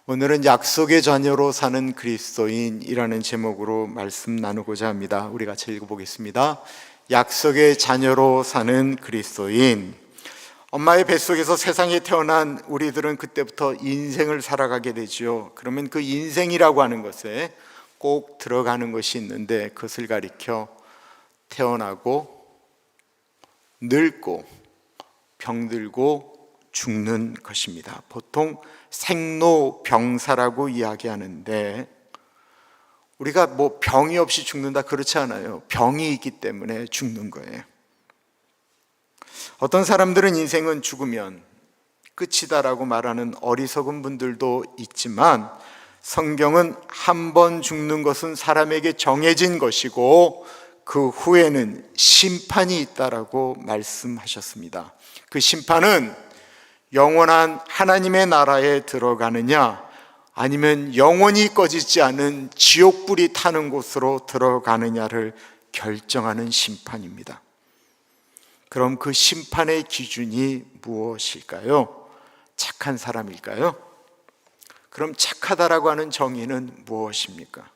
오늘은 약속의 자녀로 사는 그리스도인이라는 제목으로 말씀 나누고자 합니다. 우리 같이 읽어보겠습니다. 약속의 자녀로 사는 그리스도인. 엄마의 뱃속에서 세상에 태어난 우리들은 그때부터 인생을 살아가게 되죠. 그러면 그 인생이라고 하는 것에 꼭 들어가는 것이 있는데, 그것을 가리켜 태어나고 늙고 병들고 죽는 것입니다. 보통 생로병사라고 이야기하는데, 우리가 병이 없이 죽는다 그렇지 않아요. 병이 있기 때문에 죽는 거예요. 어떤 사람들은 인생은 죽으면 끝이다라고 말하는 어리석은 분들도 있지만, 성경은 한 번 죽는 것은 사람에게 정해진 것이고 그 후에는 심판이 있다라고 말씀하셨습니다. 그 심판은 영원한 하나님의 나라에 들어가느냐, 아니면 영원히 꺼지지 않은 지옥불이 타는 곳으로 들어가느냐를 결정하는 심판입니다. 그럼 그 심판의 기준이 무엇일까요? 착한 사람일까요? 그럼 착하다라고 하는 정의는 무엇입니까?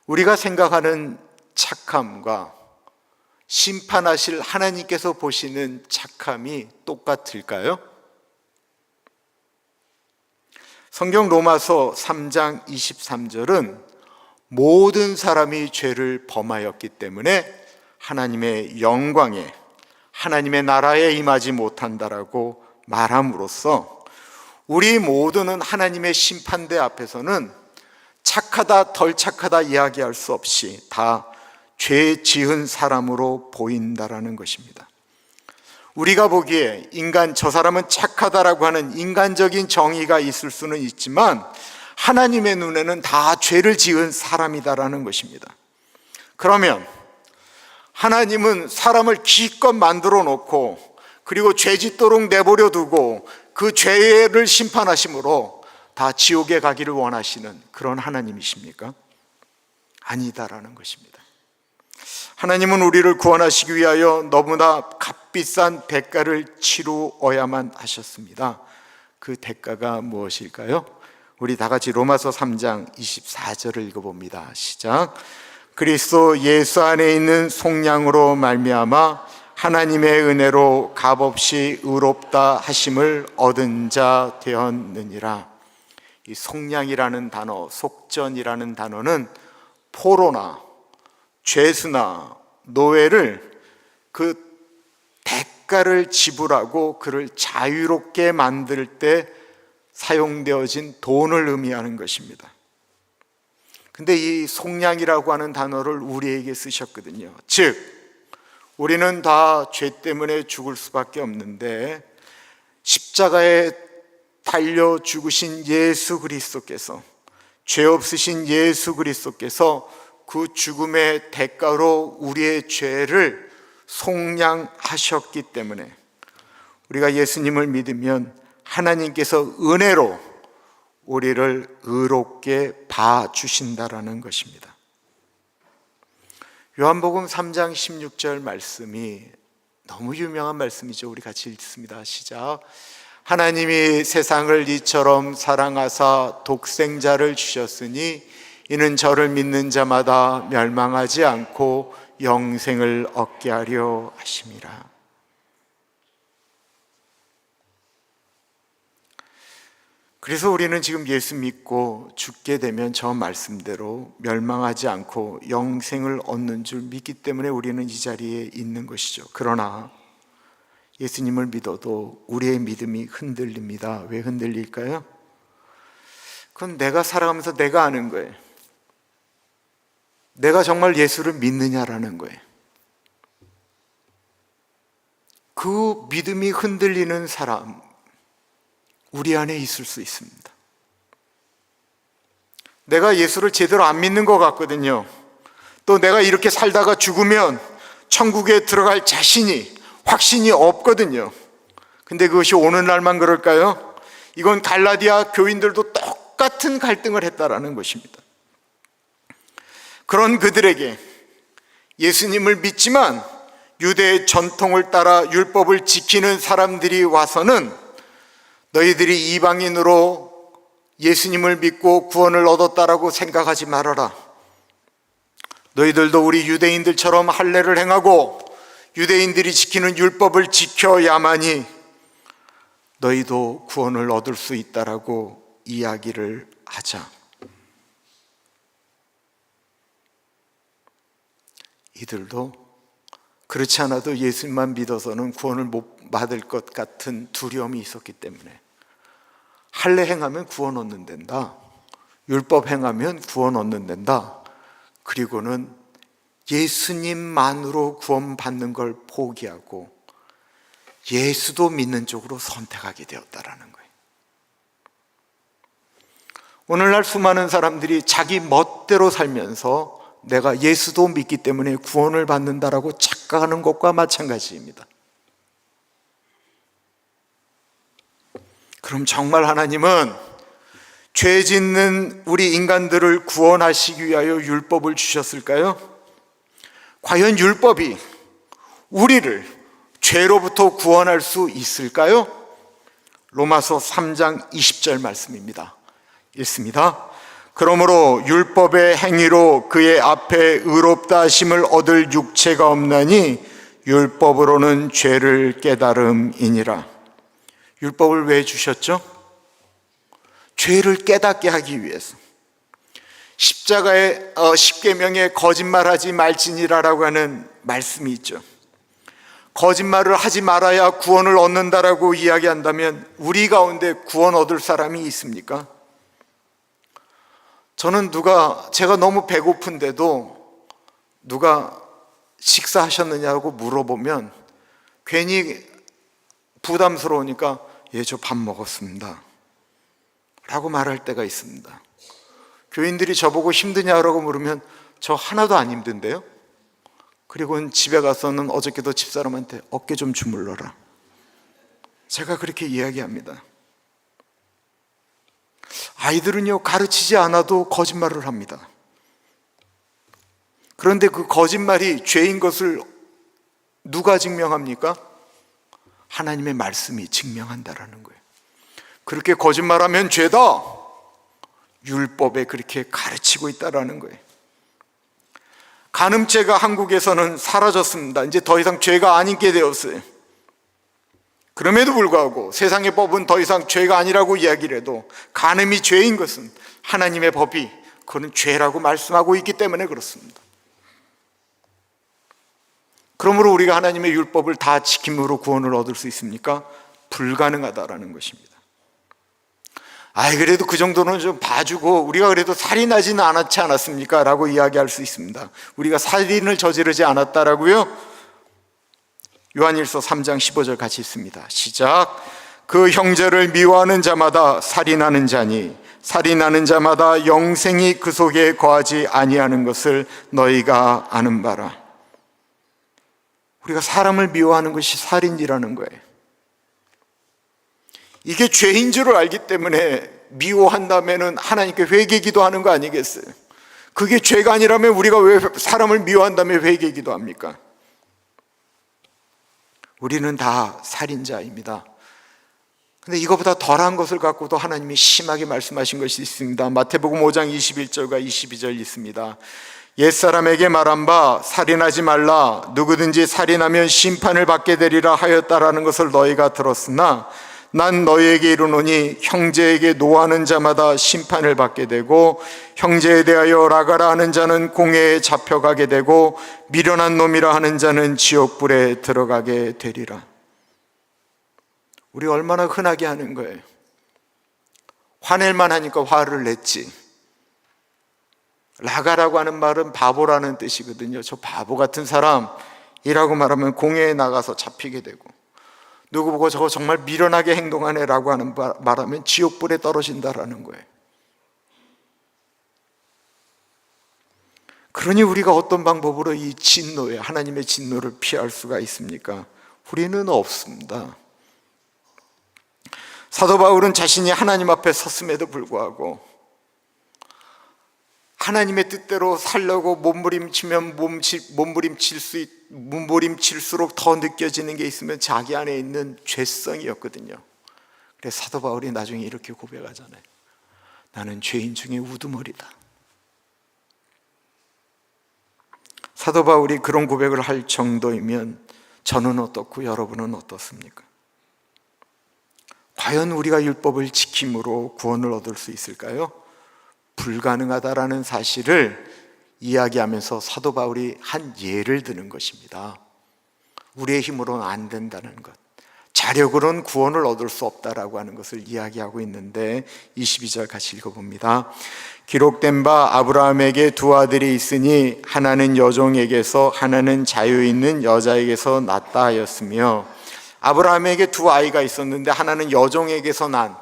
우리가 생각하는 착함과 심판하실 하나님께서 보시는 착함이 똑같을까요? 성경 로마서 3장 23절은 모든 사람이 죄를 범하였기 때문에 하나님의 영광에, 하나님의 나라에 임하지 못한다라고 말함으로써 우리 모두는 하나님의 심판대 앞에서는 착하다 덜 착하다 이야기할 수 없이 다 죄 지은 사람으로 보인다라는 것입니다. 우리가 보기에 저 사람은 착하다라고 하는 인간적인 정의가 있을 수는 있지만, 하나님의 눈에는 다 죄를 지은 사람이다라는 것입니다. 그러면 하나님은 사람을 기껏 만들어 놓고, 그리고 죄 짓도록 내버려 두고 그 죄를 심판하심으로 다 지옥에 가기를 원하시는 그런 하나님이십니까? 아니다라는 것입니다. 하나님은 우리를 구원하시기 위하여 너무나 값비싼 대가를 치루어야만 하셨습니다. 그 대가가 무엇일까요? 우리 다 같이 로마서 3장 24절을 읽어봅니다. 시작. 그리스도 예수 안에 있는 속량으로 말미암아 하나님의 은혜로 값없이 의롭다 하심을 얻은 자 되었느니라. 이 속량이라는 단어, 속전이라는 단어는 포로나 죄수나 노예를 그 대가를 지불하고 그를 자유롭게 만들 때 사용되어진 돈을 의미하는 것입니다. 근데 이 속량이라고 하는 단어를 우리에게 쓰셨거든요. 즉, 우리는 다 죄 때문에 죽을 수밖에 없는데, 십자가에 달려 죽으신 예수 그리스도께서, 죄 없으신 예수 그리스도께서 그 죽음의 대가로 우리의 죄를 속량하셨기 때문에 우리가 예수님을 믿으면 하나님께서 은혜로 우리를 의롭게 봐주신다라는 것입니다. 요한복음 3장 16절 말씀이 너무 유명한 말씀이죠. 우리 같이 읽습니다. 시작. 하나님이 세상을 이처럼 사랑하사 독생자를 주셨으니 이는 저를 믿는 자마다 멸망하지 않고 영생을 얻게 하려 하심이라. 그래서 우리는 지금 예수 믿고 죽게 되면 저 말씀대로 멸망하지 않고 영생을 얻는 줄 믿기 때문에 우리는 이 자리에 있는 것이죠. 그러나 예수님을 믿어도 우리의 믿음이 흔들립니다. 왜 흔들릴까요? 그건 내가 살아가면서 내가 아는 거예요. 내가 정말 예수를 믿느냐라는 거예요. 그 믿음이 흔들리는 사람, 우리 안에 있을 수 있습니다. 내가 예수를 제대로 안 믿는 것 같거든요. 또 내가 이렇게 살다가 죽으면 천국에 들어갈 확신이 없거든요. 근데 그것이 오늘날만 그럴까요? 이건 갈라디아 교인들도 똑같은 갈등을 했다라는 것입니다. 그런 그들에게 예수님을 믿지만 유대의 전통을 따라 율법을 지키는 사람들이 와서는 너희들이 이방인으로 예수님을 믿고 구원을 얻었다라고 생각하지 말아라. 너희들도 우리 유대인들처럼 할례를 행하고 유대인들이 지키는 율법을 지켜야만이 너희도 구원을 얻을 수 있다라고 이야기를 하자. 이들도 그렇지 않아도 예수님만 믿어서는 구원을 못 받을 것 같은 두려움이 있었기 때문에 할례 행하면 구원 얻는 된다, 율법 행하면 구원 얻는 된다, 그리고는 예수님만으로 구원받는 걸 포기하고 예수도 믿는 쪽으로 선택하게 되었다라는 거예요. 오늘날 수많은 사람들이 자기 멋대로 살면서 내가 예수도 믿기 때문에 구원을 받는다라고 착각하는 것과 마찬가지입니다. 그럼 정말 하나님은 죄 짓는 우리 인간들을 구원하시기 위하여 율법을 주셨을까요? 과연 율법이 우리를 죄로부터 구원할 수 있을까요? 로마서 3장 20절 말씀입니다. 읽습니다. 그러므로 율법의 행위로 그의 앞에 의롭다 하심을 얻을 육체가 없나니 율법으로는 죄를 깨달음이니라. 율법을 왜 주셨죠? 죄를 깨닫게 하기 위해서. 십자가의 십계명에 거짓말하지 말지니라라고 하는 말씀이 있죠. 거짓말을 하지 말아야 구원을 얻는다라고 이야기한다면 우리 가운데 구원 얻을 사람이 있습니까? 저는 제가 너무 배고픈데도 누가 식사하셨느냐고 물어보면 괜히 부담스러우니까 예, 저 밥 먹었습니다 라고 말할 때가 있습니다. 교인들이 저보고 힘드냐고 물으면 저 하나도 안 힘든데요? 그리고 집에 가서는 어저께도 집사람한테 어깨 좀 주물러라. 제가 그렇게 이야기합니다. 아이들은요, 가르치지 않아도 거짓말을 합니다. 그런데 그 거짓말이 죄인 것을 누가 증명합니까? 하나님의 말씀이 증명한다라는 거예요. 그렇게 거짓말하면 죄다. 율법에 그렇게 가르치고 있다라는 거예요. 간음죄가 한국에서는 사라졌습니다. 이제 더 이상 죄가 아니게 되었어요. 그럼에도 불구하고 세상의 법은 더 이상 죄가 아니라고 이야기를 해도 간음이 죄인 것은 하나님의 법이 그거는 죄라고 말씀하고 있기 때문에 그렇습니다. 그러므로 우리가 하나님의 율법을 다 지킴으로 구원을 얻을 수 있습니까? 불가능하다라는 것입니다. 그래도 그 정도는 좀 봐주고 우리가 그래도 살인하지는 않았지 않았습니까? 라고 이야기할 수 있습니다. 우리가 살인을 저지르지 않았다라고요? 요한일서 3장 15절 같이 읽습니다. 시작. 그 형제를 미워하는 자마다 살인하는 자니 살인하는 자마다 영생이 그 속에 거하지 아니하는 것을 너희가 아는 바라. 우리가 사람을 미워하는 것이 살인이라는 거예요. 이게 죄인 줄을 알기 때문에 미워한다면 하나님께 회개 기도하는 거 아니겠어요? 그게 죄가 아니라면 우리가 왜 사람을 미워한다면 회개 기도합니까? 우리는 다 살인자입니다. 근데 이거보다 덜한 것을 갖고도 하나님이 심하게 말씀하신 것이 있습니다. 마태복음 5장 21절과 22절 있습니다. 옛사람에게 말한 바 살인하지 말라 누구든지 살인하면 심판을 받게 되리라 하였다라는 것을 너희가 들었으나 난 너희에게 이르노니 형제에게 노하는 자마다 심판을 받게 되고 형제에 대하여 라가라 하는 자는 공회에 잡혀가게 되고 미련한 놈이라 하는 자는 지옥불에 들어가게 되리라. 우리 얼마나 흔하게 하는 거예요. 화낼만 하니까 화를 냈지. 라가라고 하는 말은 바보라는 뜻이거든요. 저 바보 같은 사람이라고 말하면 공회에 나가서 잡히게 되고 누구 보고 저거 정말 미련하게 행동하네 라고 하는 말하면 지옥불에 떨어진다라는 거예요. 그러니 우리가 어떤 방법으로 이 진노에 하나님의 진노를 피할 수가 있습니까? 우리는 없습니다. 사도 바울은 자신이 하나님 앞에 섰음에도 불구하고 하나님의 뜻대로 살려고 몸부림치면 몸부림칠수록 더 느껴지는 게 있으면 자기 안에 있는 죄성이었거든요. 그래서 사도 바울이 나중에 이렇게 고백하잖아요. 나는 죄인 중에 우두머리다. 사도 바울이 그런 고백을 할 정도이면 저는 어떻고 여러분은 어떻습니까? 과연 우리가 율법을 지킴으로 구원을 얻을 수 있을까요? 불가능하다라는 사실을 이야기하면서 사도 바울이 한 예를 드는 것입니다. 우리의 힘으로는 안 된다는 것, 자력으로는 구원을 얻을 수 없다라고 하는 것을 이야기하고 있는데 22절 같이 읽어봅니다. 기록된 바 아브라함에게 두 아들이 있으니 하나는 여종에게서 하나는 자유 있는 여자에게서 났다 하였으며, 아브라함에게 두 아이가 있었는데 하나는 여종에게서 난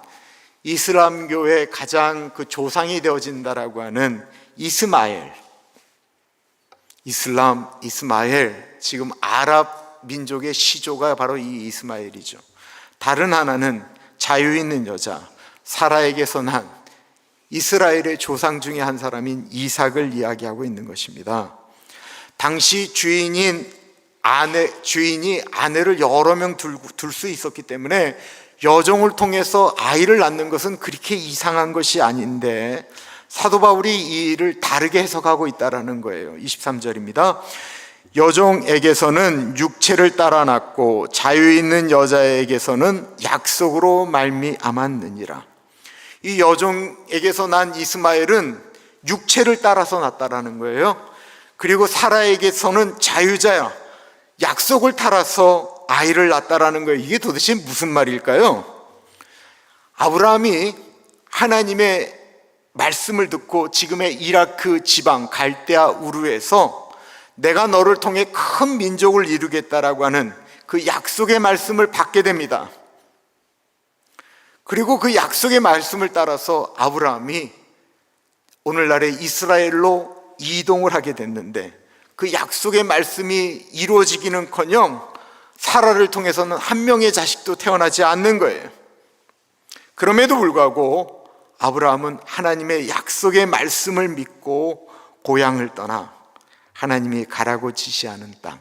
이슬람교의 가장 그 조상이 되어진다라고 하는 이스마엘, 이스마엘, 지금 아랍 민족의 시조가 바로 이 이스마엘이죠. 다른 하나는 자유 있는 여자 사라에게서 난 이스라엘의 조상 중에 한 사람인 이삭을 이야기하고 있는 것입니다. 당시 주인이 아내를 여러 명 둘 수 있었기 때문에 여종을 통해서 아이를 낳는 것은 그렇게 이상한 것이 아닌데, 사도 바울이 이 일을 다르게 해석하고 있다는 거예요. 23절입니다. 여종에게서는 육체를 따라 낳고 자유 있는 여자에게서는 약속으로 말미암았느니라. 이 여종에게서 난 이스마엘은 육체를 따라서 낳았다는 거예요. 그리고 사라에게서는 자유자야, 약속을 따라서 아이를 낳았다는 거예요. 이게 도대체 무슨 말일까요? 아브라함이 하나님의 말씀을 듣고 지금의 이라크 지방 갈대아 우르에서 내가 너를 통해 큰 민족을 이루겠다라고 하는 그 약속의 말씀을 받게 됩니다. 그리고 그 약속의 말씀을 따라서 아브라함이 오늘날의 이스라엘로 이동을 하게 됐는데, 그 약속의 말씀이 이루어지기는커녕 사라를 통해서는 한 명의 자식도 태어나지 않는 거예요. 그럼에도 불구하고 아브라함은 하나님의 약속의 말씀을 믿고 고향을 떠나 하나님이 가라고 지시하는 땅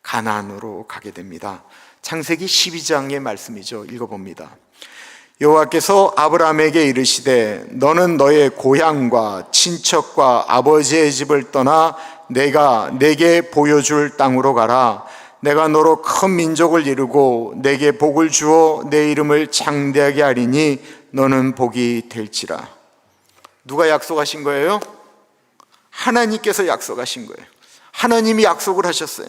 가나안으로 가게 됩니다. 창세기 12장의 말씀이죠. 읽어봅니다. 여호와께서 아브라함에게 이르시되 너는 너의 고향과 친척과 아버지의 집을 떠나 내가 내게 보여줄 땅으로 가라. 내가 너로 큰 민족을 이루고 내게 복을 주어 내 이름을 장대하게 하리니 너는 복이 될지라. 누가 약속하신 거예요? 하나님께서 약속하신 거예요. 하나님이 약속을 하셨어요.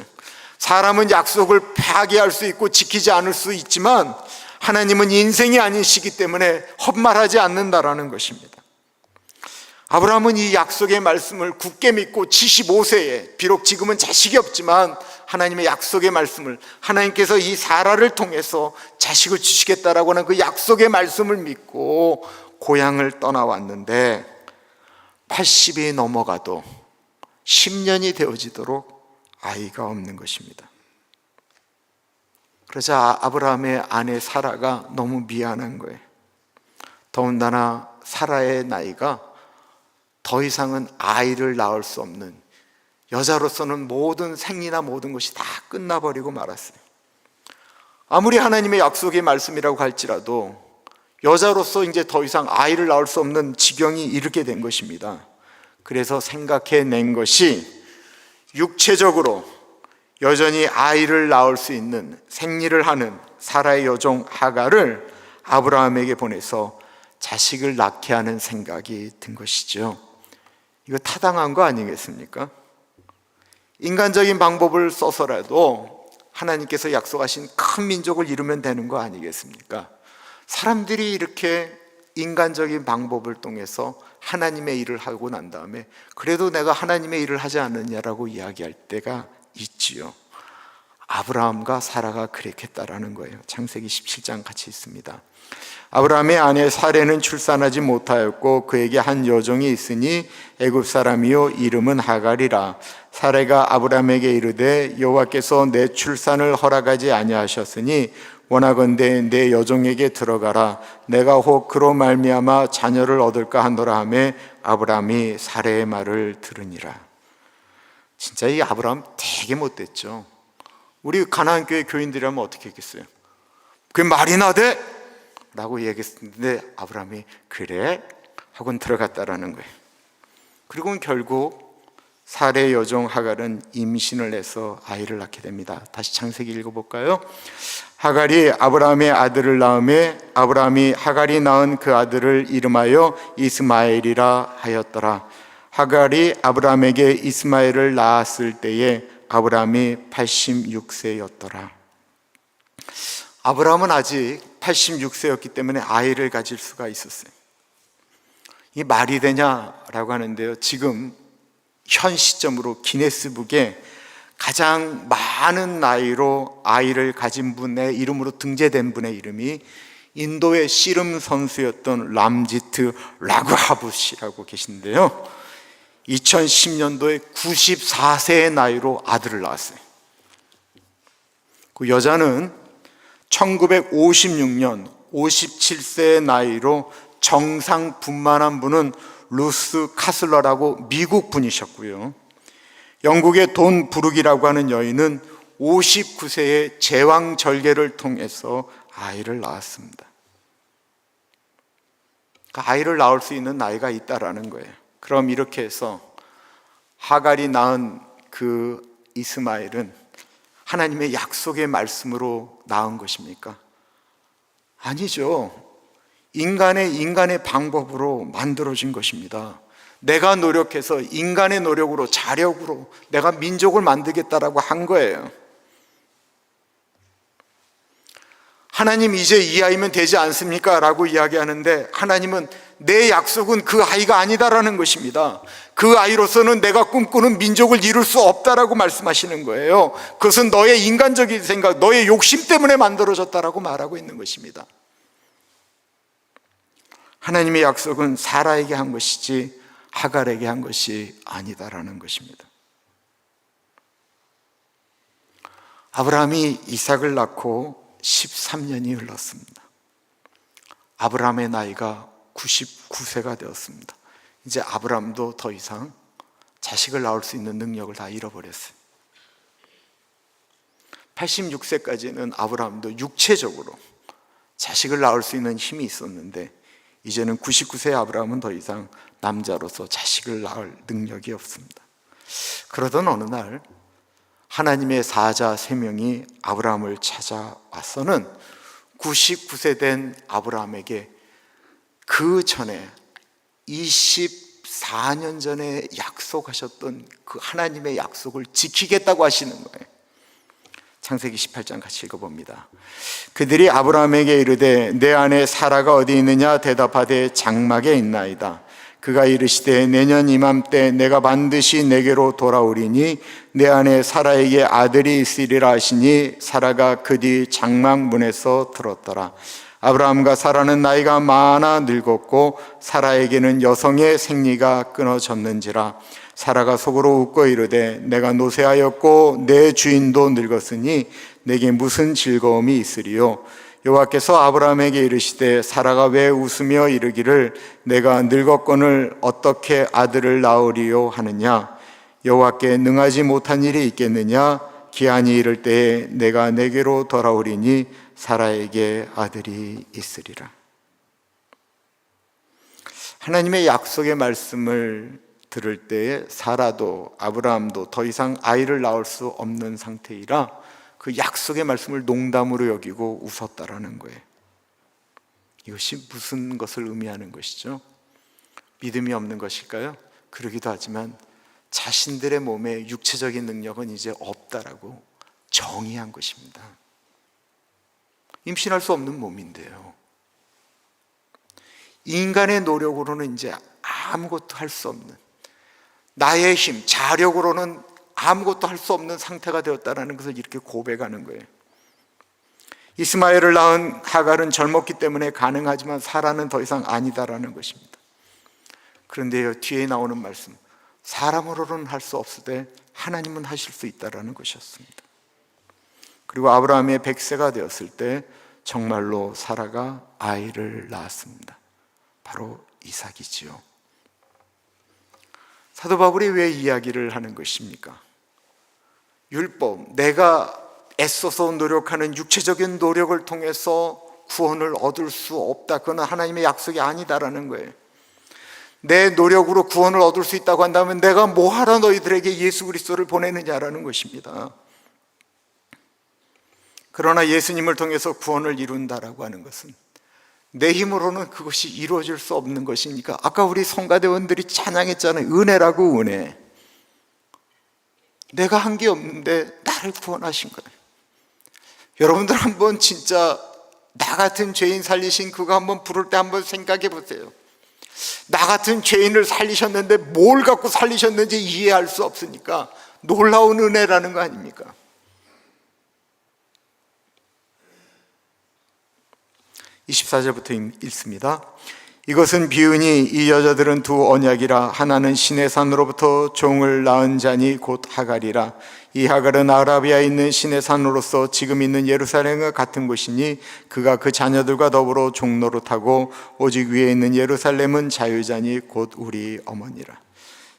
사람은 약속을 파기할 수 있고 지키지 않을 수 있지만 하나님은 인생이 아니시기 때문에 헛말하지 않는다라는 것입니다. 아브라함은 이 약속의 말씀을 굳게 믿고 75세에, 비록 지금은 자식이 없지만 하나님의 약속의 말씀을, 하나님께서 이 사라를 통해서 자식을 주시겠다라고 하는 그 약속의 말씀을 믿고 고향을 떠나왔는데 80이 넘어가도 10년이 되어지도록 아이가 없는 것입니다. 그러자 아브라함의 아내 사라가 너무 미안한 거예요. 더군다나 사라의 나이가 더 이상은 아이를 낳을 수 없는, 여자로서는 모든 생리나 모든 것이 다 끝나버리고 말았어요. 아무리 하나님의 약속의 말씀이라고 할지라도 여자로서 이제 더 이상 아이를 낳을 수 없는 지경이 이르게 된 것입니다. 그래서 생각해낸 것이 육체적으로 여전히 아이를 낳을 수 있는, 생리를 하는 사라의 여종 하갈을 아브라함에게 보내서 자식을 낳게 하는 생각이 든 것이죠. 이거 타당한 거 아니겠습니까? 인간적인 방법을 써서라도 하나님께서 약속하신 큰 민족을 이루면 되는 거 아니겠습니까? 사람들이 이렇게 인간적인 방법을 통해서 하나님의 일을 하고 난 다음에 그래도 내가 하나님의 일을 하지 않느냐라고 이야기할 때가 있지요. 아브라함과 사라가 그랬겠다라는 거예요. 창세기 17장 같이 있습니다. 아브라함의 아내 사레는 출산하지 못하였고 그에게 한 여종이 있으니 애굽 사람이요 이름은 하갈이라. 사레가 아브라함에게 이르되 여호와께서 내 출산을 허락하지 아니하셨으니 원하건대 내 여종에게 들어가라. 내가 혹 그로 말미암아 자녀를 얻을까 하노라 하매 아브라함이 사레의 말을 들으니라. 진짜 이 아브라함 되게 못됐죠. 우리 가나안 교회 교인들이라면 어떻게 했겠어요? 그게 말이나 돼? 라고 얘기했는데 아브라함이 그래? 하고는 들어갔다라는 거예요. 그리고 결국 사례 여종 하갈은 임신을 해서 아이를 낳게 됩니다. 다시 창세기 읽어볼까요? 하갈이 아브라함의 아들을 낳음에 아브라함이 하갈이 낳은 그 아들을 이름하여 이스마엘이라 하였더라. 하갈이 아브라함에게 이스마엘을 낳았을 때에 아브라함이 86세였더라. 아브라함은 아직 86세였기 때문에 아이를 가질 수가 있었어요. 이게 말이 되냐라고 하는데요, 지금 현 시점으로 기네스북에 가장 많은 나이로 아이를 가진 분의 이름으로 등재된 분의 이름이 인도의 씨름 선수였던 람지트 라그하붓이라고 계신데요, 2010년도에 94세의 나이로 아들을 낳았어요. 그 여자는 1956년 57세의 나이로 정상분만한 분은 루스 카슬러라고 미국 분이셨고요, 영국의 돈 부룩이라고 하는 여인은 59세의 제왕절개를 통해서 아이를 낳았습니다. 그러니까 아이를 낳을 수 있는 나이가 있다라는 거예요. 그럼 이렇게 해서 하갈이 낳은 그 이스마엘은 하나님의 약속의 말씀으로 낳은 것입니까? 아니죠. 인간의 방법으로 만들어진 것입니다. 내가 노력해서 인간의 노력으로, 자력으로 내가 민족을 만들겠다라고 한 거예요. 하나님 이제 이 아이면 되지 않습니까? 라고 이야기하는데 하나님은 내 약속은 그 아이가 아니다라는 것입니다. 그 아이로서는 내가 꿈꾸는 민족을 이룰 수 없다라고 말씀하시는 거예요. 그것은 너의 인간적인 생각, 너의 욕심 때문에 만들어졌다라고 말하고 있는 것입니다. 하나님의 약속은 사라에게 한 것이지 하갈에게 한 것이 아니다라는 것입니다. 아브라함이 이삭을 낳고 13년이 흘렀습니다. 아브라함의 나이가 99세가 되었습니다. 이제 아브라함도 더 이상 자식을 낳을 수 있는 능력을 다 잃어버렸어요. 86세까지는 아브라함도 육체적으로 자식을 낳을 수 있는 힘이 있었는데 이제는 99세의 아브라함은 더 이상 남자로서 자식을 낳을 능력이 없습니다. 그러던 어느 날 하나님의 사자 3명이 아브라함을 찾아와서는 99세 된 아브라함에게 그 전에 24년 전에 약속하셨던 그 하나님의 약속을 지키겠다고 하시는 거예요. 창세기 18장 같이 읽어봅니다. 그들이 아브라함에게 이르되 내 아내 사라가 어디 있느냐 대답하되 장막에 있나이다. 그가 이르시되 내년 이맘때 내가 반드시 내게로 돌아오리니 내 아내 사라에게 아들이 있으리라 하시니 사라가 그 뒤 장막 문에서 들었더라. 아브라함과 사라는 나이가 많아 늙었고 사라에게는 여성의 생리가 끊어졌는지라. 사라가 속으로 웃고 이르되 내가 노쇠하였고 내 주인도 늙었으니 내게 무슨 즐거움이 있으리요. 여호와께서 아브라함에게 이르시되 사라가 왜 웃으며 이르기를 내가 늙었거늘 어떻게 아들을 낳으리요 하느냐. 여호와께 능하지 못한 일이 있겠느냐. 기한이 이를 때에 내가 내게로 돌아오리니 사라에게 아들이 있으리라. 하나님의 약속의 말씀을 들을 때에 사라도 아브라함도 더 이상 아이를 낳을 수 없는 상태이라 그 약속의 말씀을 농담으로 여기고 웃었다라는 거예요. 이것이 무슨 것을 의미하는 것이죠? 믿음이 없는 것일까요? 그러기도 하지만 자신들의 몸에 육체적인 능력은 이제 없다라고 정의한 것입니다. 임신할 수 없는 몸인데요, 인간의 노력으로는 이제 아무것도 할 수 없는, 나의 힘, 자력으로는 아무것도 할 수 없는 상태가 되었다는 것을 이렇게 고백하는 거예요. 이스마엘을 낳은 하갈은 젊었기 때문에 가능하지만 사라는 더 이상 아니다라는 것입니다. 그런데요, 뒤에 나오는 말씀, 사람으로는 할 수 없으되 하나님은 하실 수 있다라는 것이었습니다. 그리고 아브라함의 100세가 되었을 때 정말로 사라가 아이를 낳았습니다. 바로 이삭이지요. 사도 바울이 왜 이야기를 하는 것입니까? 율법, 내가 애써서 노력하는 육체적인 노력을 통해서 구원을 얻을 수 없다, 그건 하나님의 약속이 아니다라는 거예요. 내 노력으로 구원을 얻을 수 있다고 한다면 내가 뭐하러 너희들에게 예수 그리스도를 보내느냐라는 것입니다. 그러나 예수님을 통해서 구원을 이룬다라고 하는 것은 내 힘으로는 그것이 이루어질 수 없는 것이니까, 아까 우리 성가대원들이 찬양했잖아요. 은혜라고, 은혜. 내가 한 게 없는데 나를 구원하신 거예요. 여러분들 한번 진짜 나 같은 죄인 살리신 그거 한번 부를 때 한번 생각해 보세요. 나 같은 죄인을 살리셨는데 뭘 갖고 살리셨는지 이해할 수 없으니까 놀라운 은혜라는 거 아닙니까? (24절부터) 읽습니다. 이것은 비유니 이 여자들은 두 언약이라. 하나는 신의 산으로부터 종을 낳은 자니 곧 하갈이라. 이 하갈은 아라비아에 있는 신의 산으로서 지금 있는 예루살렘과 같은 곳이니 그가 그 자녀들과 더불어 종노릇하고 오직 위에 있는 예루살렘은 자유자니 곧 우리 어머니라.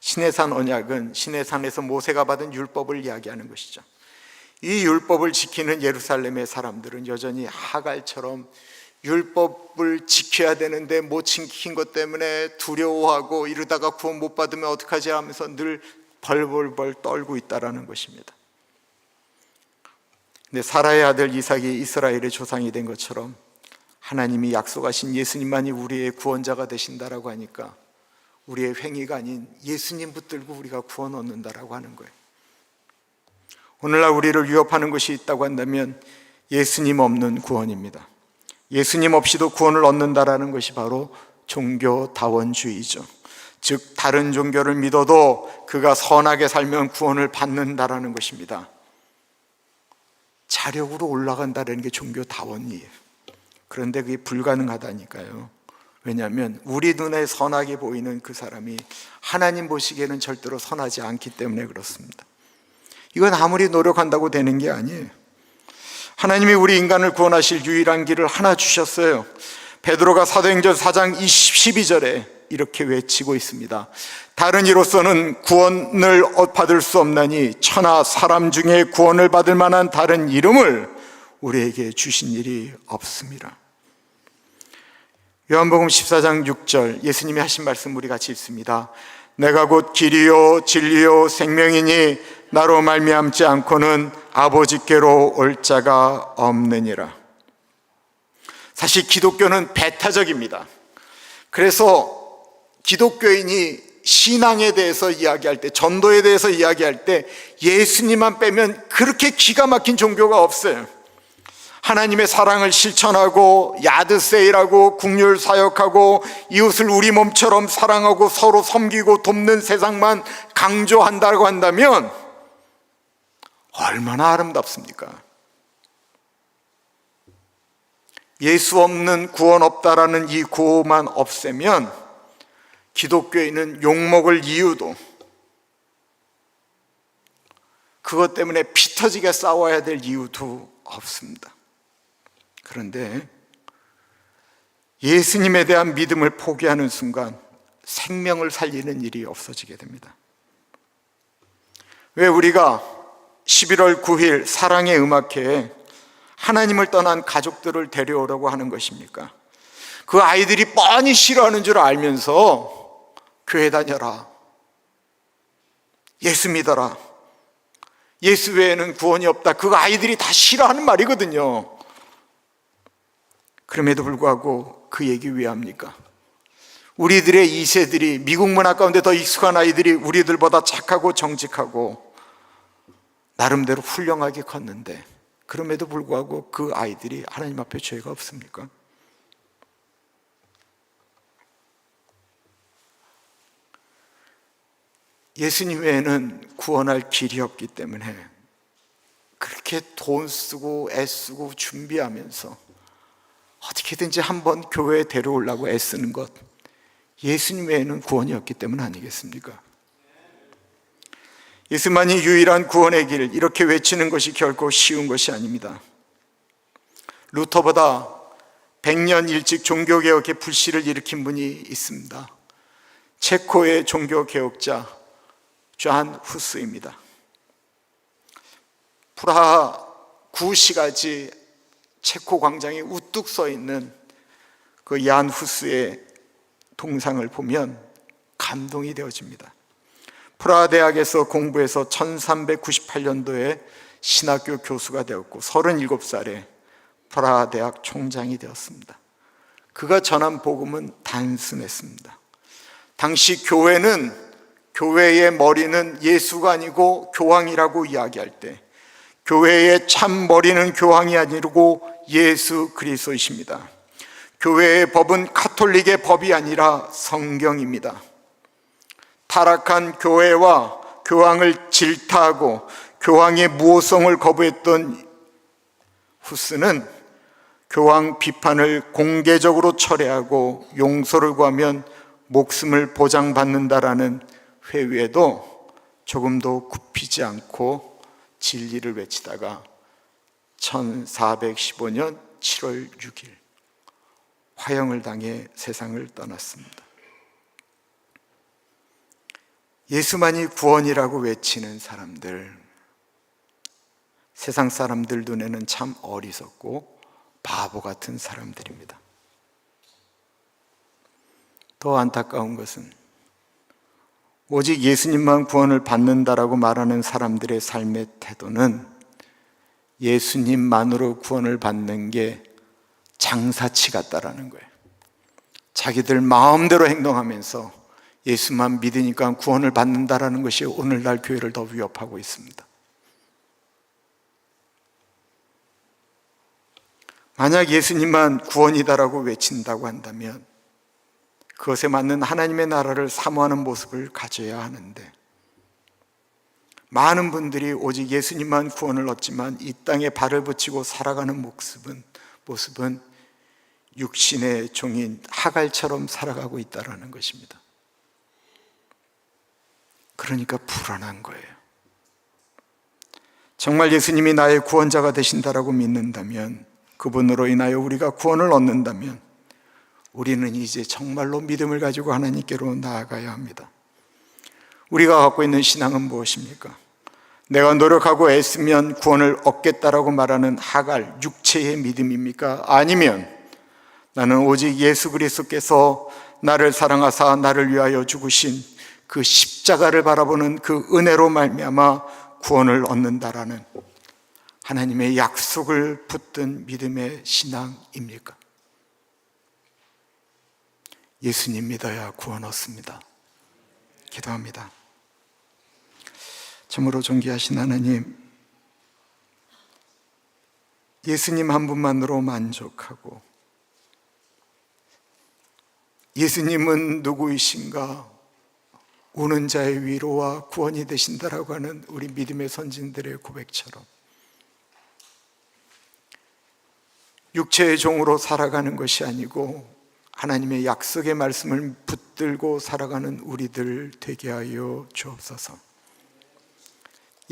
신의 산 언약은 신의 산에서 모세가 받은 율법을 이야기하는 것이죠. 이 율법을 지키는 예루살렘의 사람들은 여전히 하갈처럼 율법을 지켜야 되는데 못 지킨 것 때문에 두려워하고 이러다가 구원 못 받으면 어떡하지 하면서 늘 벌벌벌 떨고 있다라는 것입니다. 근데 사라의 아들 이삭이 이스라엘의 조상이 된 것처럼 하나님이 약속하신 예수님만이 우리의 구원자가 되신다라고 하니까 우리의 행위가 아닌 예수님 붙들고 우리가 구원 얻는다라고 하는 거예요. 오늘날 우리를 위협하는 것이 있다고 한다면 예수님 없는 구원입니다. 예수님 없이도 구원을 얻는다라는 것이 바로 종교다원주의죠. 즉 다른 종교를 믿어도 그가 선하게 살면 구원을 받는다라는 것입니다. 자력으로 올라간다는 게 종교다원이에요. 그런데 그게 불가능하다니까요. 왜냐하면 우리 눈에 선하게 보이는 그 사람이 하나님 보시기에는 절대로 선하지 않기 때문에 그렇습니다. 이건 아무리 노력한다고 되는 게 아니에요. 하나님이 우리 인간을 구원하실 유일한 길을 하나 주셨어요. 베드로가 사도행전 4장 12절에 이렇게 외치고 있습니다. 다른 이로서는 구원을 받을 수 없나니 천하 사람 중에 구원을 받을 만한 다른 이름을 우리에게 주신 일이 없습니다. 요한복음 14장 6절 예수님이 하신 말씀 우리 같이 읽습니다. 내가 곧 길이요 진리요 생명이니 나로 말미암지 않고는 아버지께로 올 자가 없느니라. 사실 기독교는 배타적입니다. 그래서 기독교인이 신앙에 대해서 이야기할 때, 전도에 대해서 이야기할 때 예수님만 빼면 그렇게 기가 막힌 종교가 없어요. 하나님의 사랑을 실천하고 야드세일하고 국률 사역하고 이웃을 우리 몸처럼 사랑하고 서로 섬기고 돕는 세상만 강조한다고 한다면 얼마나 아름답습니까? 예수 없는 구원 없다라는 이 구호만 없애면 기독교인은 욕먹을 이유도, 그것 때문에 피 터지게 싸워야 될 이유도 없습니다. 그런데 예수님에 대한 믿음을 포기하는 순간 생명을 살리는 일이 없어지게 됩니다. 왜 우리가 11월 9일 사랑의 음악회에 하나님을 떠난 가족들을 데려오라고 하는 것입니까? 그 아이들이 뻔히 싫어하는 줄 알면서 교회 다녀라, 예수 믿어라, 예수 외에는 구원이 없다, 그 아이들이 다 싫어하는 말이거든요. 그럼에도 불구하고 그 얘기 왜 합니까? 우리들의 2세들이 미국 문화 가운데 더 익숙한 아이들이 우리들보다 착하고 정직하고 나름대로 훌륭하게 컸는데 그럼에도 불구하고 그 아이들이 하나님 앞에 죄가 없습니까? 예수님 외에는 구원할 길이 없기 때문에 그렇게 돈 쓰고 애쓰고 준비하면서 어떻게든지 한번 교회에 데려오려고 애쓰는 것, 예수님 외에는 구원이 없기 때문 아니겠습니까? 예수만이 유일한 구원의 길, 이렇게 외치는 것이 결코 쉬운 것이 아닙니다. 루터보다 100년 일찍 종교개혁의 불씨를 일으킨 분이 있습니다. 체코의 종교개혁자 존 후스입니다. 프라하 구시가지 체코 광장에 우뚝 서 있는 그 얀 후스의 동상을 보면 감동이 되어집니다. 프라하 대학에서 공부해서 1398년도에 신학교 교수가 되었고 37살에 프라하 대학 총장이 되었습니다. 그가 전한 복음은 단순했습니다. 당시 교회의 머리는 예수가 아니고 교황이라고 이야기할 때 교회의 참 머리는 교황이 아니고 예수 그리스도이십니다. 교회의 법은 가톨릭의 법이 아니라 성경입니다. 타락한 교회와 교황을 질타하고 교황의 무호성을 거부했던 후스는 교황 비판을 공개적으로 철회하고 용서를 구하면 목숨을 보장받는다라는 회유에도 조금도 굽히지 않고 진리를 외치다가 1415년 7월 6일 화형을 당해 세상을 떠났습니다. 예수만이 구원이라고 외치는 사람들, 세상 사람들 눈에는 참 어리석고 바보 같은 사람들입니다. 더 안타까운 것은 오직 예수님만 구원을 받는다라고 말하는 사람들의 삶의 태도는 예수님만으로 구원을 받는 게 장사치 같다라는 거예요. 자기들 마음대로 행동하면서 예수만 믿으니까 구원을 받는다라는 것이 오늘날 교회를 더 위협하고 있습니다. 만약 예수님만 구원이다라고 외친다고 한다면 그것에 맞는 하나님의 나라를 사모하는 모습을 가져야 하는데, 많은 분들이 오직 예수님만 구원을 얻지만 이 땅에 발을 붙이고 살아가는 모습은 육신의 종인 하갈처럼 살아가고 있다는 것입니다. 그러니까 불안한 거예요. 정말 예수님이 나의 구원자가 되신다라고 믿는다면, 그분으로 인하여 우리가 구원을 얻는다면 우리는 이제 정말로 믿음을 가지고 하나님께로 나아가야 합니다. 우리가 갖고 있는 신앙은 무엇입니까? 내가 노력하고 애쓰면 구원을 얻겠다라고 말하는 하갈, 육체의 믿음입니까? 아니면 나는 오직 예수 그리스도께서 나를 사랑하사 나를 위하여 죽으신 그 십자가를 바라보는 그 은혜로 말미암아 구원을 얻는다라는 하나님의 약속을 붙든 믿음의 신앙입니까? 예수님 믿어야 구원 얻습니다. 기도합니다. 참으로 존귀하신 하나님, 예수님 한 분만으로 만족하고 예수님은 누구이신가? 우는 자의 위로와 구원이 되신다라고 하는 우리 믿음의 선진들의 고백처럼 육체의 종으로 살아가는 것이 아니고 하나님의 약속의 말씀을 붙들고 살아가는 우리들 되게 하여 주옵소서.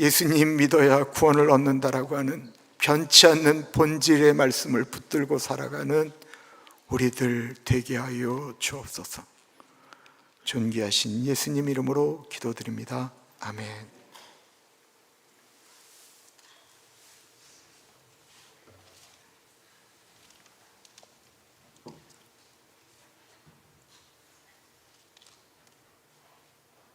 예수님 믿어야 구원을 얻는다라고 하는 변치 않는 본질의 말씀을 붙들고 살아가는 우리들 되게 하여 주옵소서. 존귀하신 예수님 이름으로 기도드립니다. 아멘.